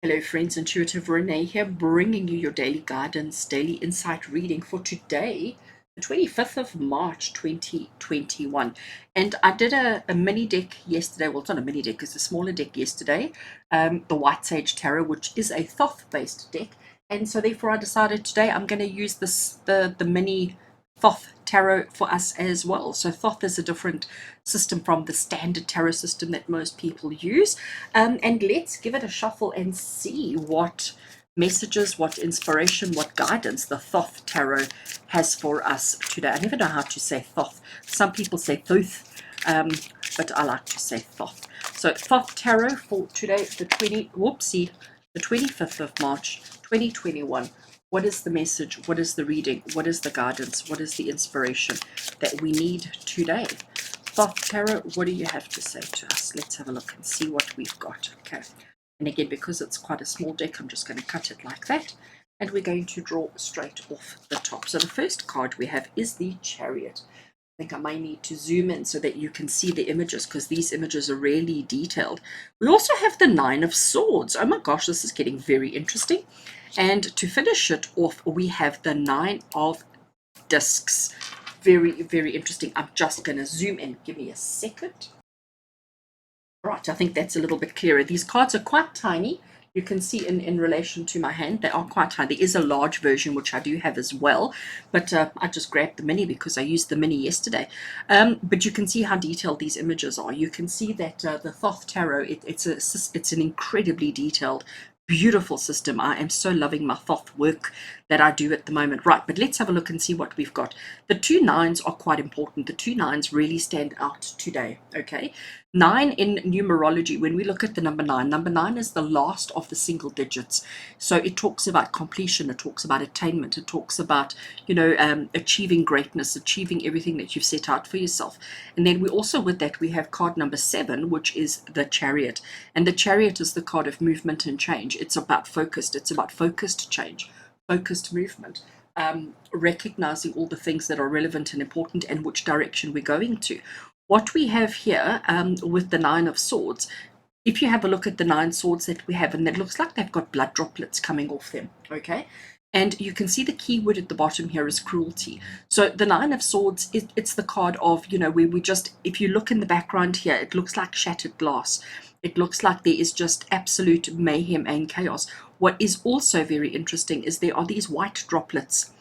Hello friends, Intuitive Rene here, bringing you your daily guidance, daily insight reading for today, the 25th of March 2021. And I did a mini deck yesterday. Well, it's not a mini deck, it's a smaller deck yesterday, the White Sage Tarot, which is a Thoth-based deck. And so therefore I decided today I'm going to use the mini Thoth tarot for us as well. So Thoth is a different system from the standard tarot system that most people use. And let's give it a shuffle and see what messages, what inspiration, what guidance the Thoth tarot has for us today. I never know how to say Thoth. Some people say Thoth, but I like to say Thoth. So Thoth tarot for today, the 25th of March 2021. What is the message? What is the reading? What is the guidance? What is the inspiration that we need today? Thoth Tarot, what do you have to say to us? Let's have a look and see what we've got. Okay. And again, because it's quite a small deck, I'm just going to cut it like that. And we're going to draw straight off the top. So the first card we have is the Chariot. I think I may need to zoom in so that you can see the images, because these images are really detailed. We also have the Nine of Swords. Oh my gosh, this is getting very interesting. And to finish it off, we have the Nine of Discs. Very, very interesting. I'm just going to zoom in. Give me a second. Right, I think that's a little bit clearer. These cards are quite tiny. You can see in relation to my hand, they are quite tiny. There is a large version, which I do have as well, but I just grabbed the mini because I used the mini yesterday. But you can see how detailed these images are. You can see that the Thoth Tarot, it's an incredibly detailed, beautiful system. I am so loving my Thoth work that I do at the moment. Right, but let's have a look and see what we've got. The two nines are quite important. The two nines really stand out today, okay? 9 in numerology, when we look at the number nine is the last of the single digits. So it talks about completion, it talks about attainment, it talks about, achieving greatness, achieving everything that you've set out for yourself. And then we also, with that, we have card number 7, which is the Chariot. And the Chariot is the card of movement and change. It's about focused change, focused movement. Recognizing all the things that are relevant and important and which direction we're going to. What we have here with the Nine of Swords, if you have a look at the 9 swords that we have, and it looks like they've got blood droplets coming off them, okay? And you can see the key word at the bottom here is cruelty. So the 9 of Swords, it's the card of, where we just, if you look in the background here, it looks like shattered glass. It looks like there is just absolute mayhem and chaos. What is also very interesting is there are these white droplets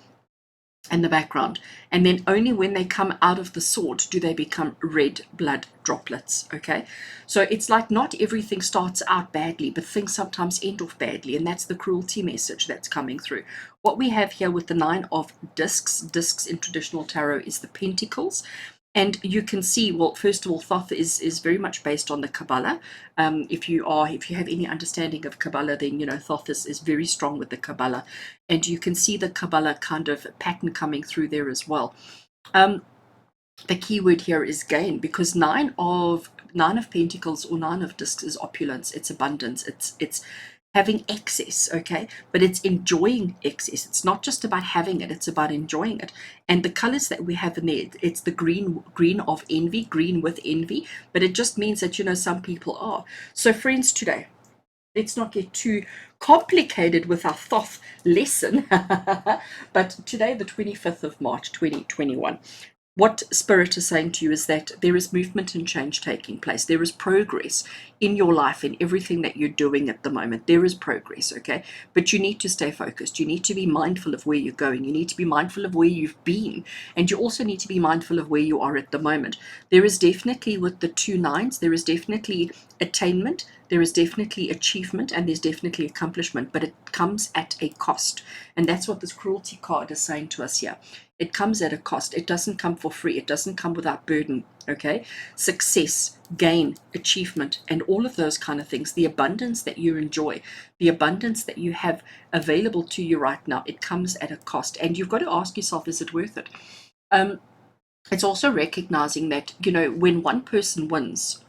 in the background, and then only when they come out of the sword do they become red blood droplets. Okay, so it's like not everything starts out badly, but things sometimes end off badly, and that's the cruelty message that's coming through. What we have here with the 9 of discs in traditional tarot is the pentacles. And you can see, well, first of all, Thoth is very much based on the Kabbalah. If you have any understanding of Kabbalah, then Thoth is very strong with the Kabbalah, and you can see the Kabbalah kind of pattern coming through there as well. The key word here is gain, because nine of Pentacles or 9 of Discs is opulence, it's abundance, it's having excess, okay? But it's enjoying excess. It's not just about having it, it's about enjoying it. And the colors that we have in there, it's the green of envy, green with envy, but it just means that, some people are. So friends, today, let's not get too complicated with our Thoth lesson, but today, the 25th of March, 2021, what Spirit is saying to you is that there is movement and change taking place. There is progress in your life, in everything that you're doing at the moment. There is progress, okay? But you need to stay focused. You need to be mindful of where you're going. You need to be mindful of where you've been. And you also need to be mindful of where you are at the moment. There is definitely, with the 2 nines, there is definitely attainment, there is definitely achievement, and there's definitely accomplishment, but it comes at a cost. And that's what this cruelty card is saying to us here. It comes at a cost. It doesn't come for free. It doesn't come without burden, okay? Success, gain, achievement, and all of those kind of things, the abundance that you enjoy, the abundance that you have available to you right now, it comes at a cost. And you've got to ask yourself, is it worth it? It's also recognizing that, when one person wins,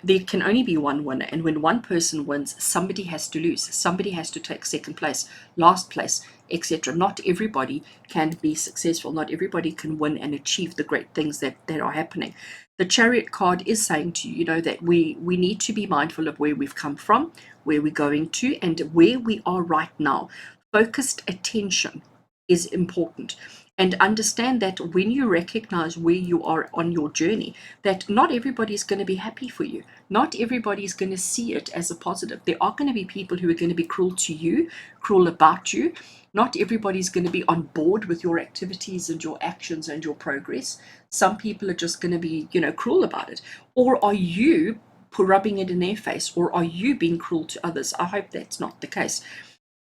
there can only be one winner, and when one person wins, somebody has to lose. Somebody has to take second place, last place, etc. Not everybody can be successful. Not everybody can win and achieve the great things that are happening. The Chariot card is saying to you, that we need to be mindful of where we've come from, where we're going to, and where we are right now. Focused attention is important. And understand that when you recognize where you are on your journey, that not everybody's going to be happy for you. Not everybody's going to see it as a positive. There are going to be people who are going to be cruel to you, cruel about you. Not everybody's going to be on board with your activities and your actions and your progress. Some people are just going to be, cruel about it. Or are you rubbing it in their face? Or are you being cruel to others? I hope that's not the case.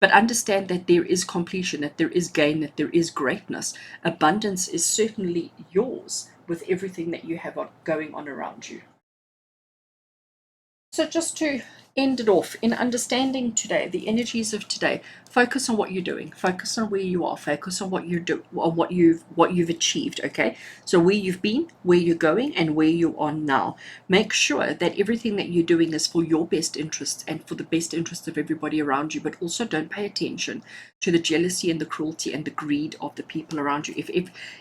But understand that there is completion, that there is gain, that there is greatness. Abundance is certainly yours with everything that you have going on around you. So just to end it off, in understanding today, the energies of today, focus on what you're doing, focus on where you are, focus on what you're doing, or what you've achieved. Okay, so where you've been, where you're going, and where you are now. Make sure that everything that you're doing is for your best interests and for the best interest of everybody around you, but also don't pay attention to the jealousy and the cruelty and the greed of the people around you.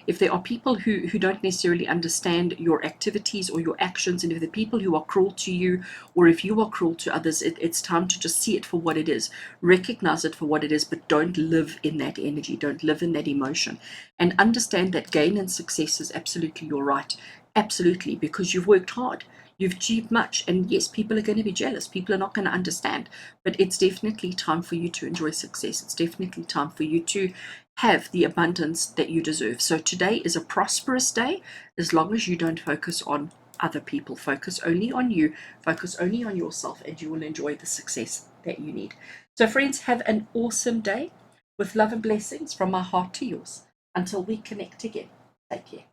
If there are people who don't necessarily understand your activities or your actions, and if the people who are cruel to you, or if you are cruel to others, it's time to just see it for what it is, recognize it for what it is, but don't live in that energy, don't live in that emotion, and understand that gain and success is absolutely your right. Absolutely, because you've worked hard, you've achieved much, and yes, people are going to be jealous, people are not going to understand, but it's definitely time for you to enjoy success. It's definitely time for you to have the abundance that you deserve. So today is a prosperous day, as long as you don't focus on other people. Focus only on you, focus only on yourself, and you will enjoy the success that you need. So friends, have an awesome day with love and blessings from my heart to yours. Until we connect again, take care.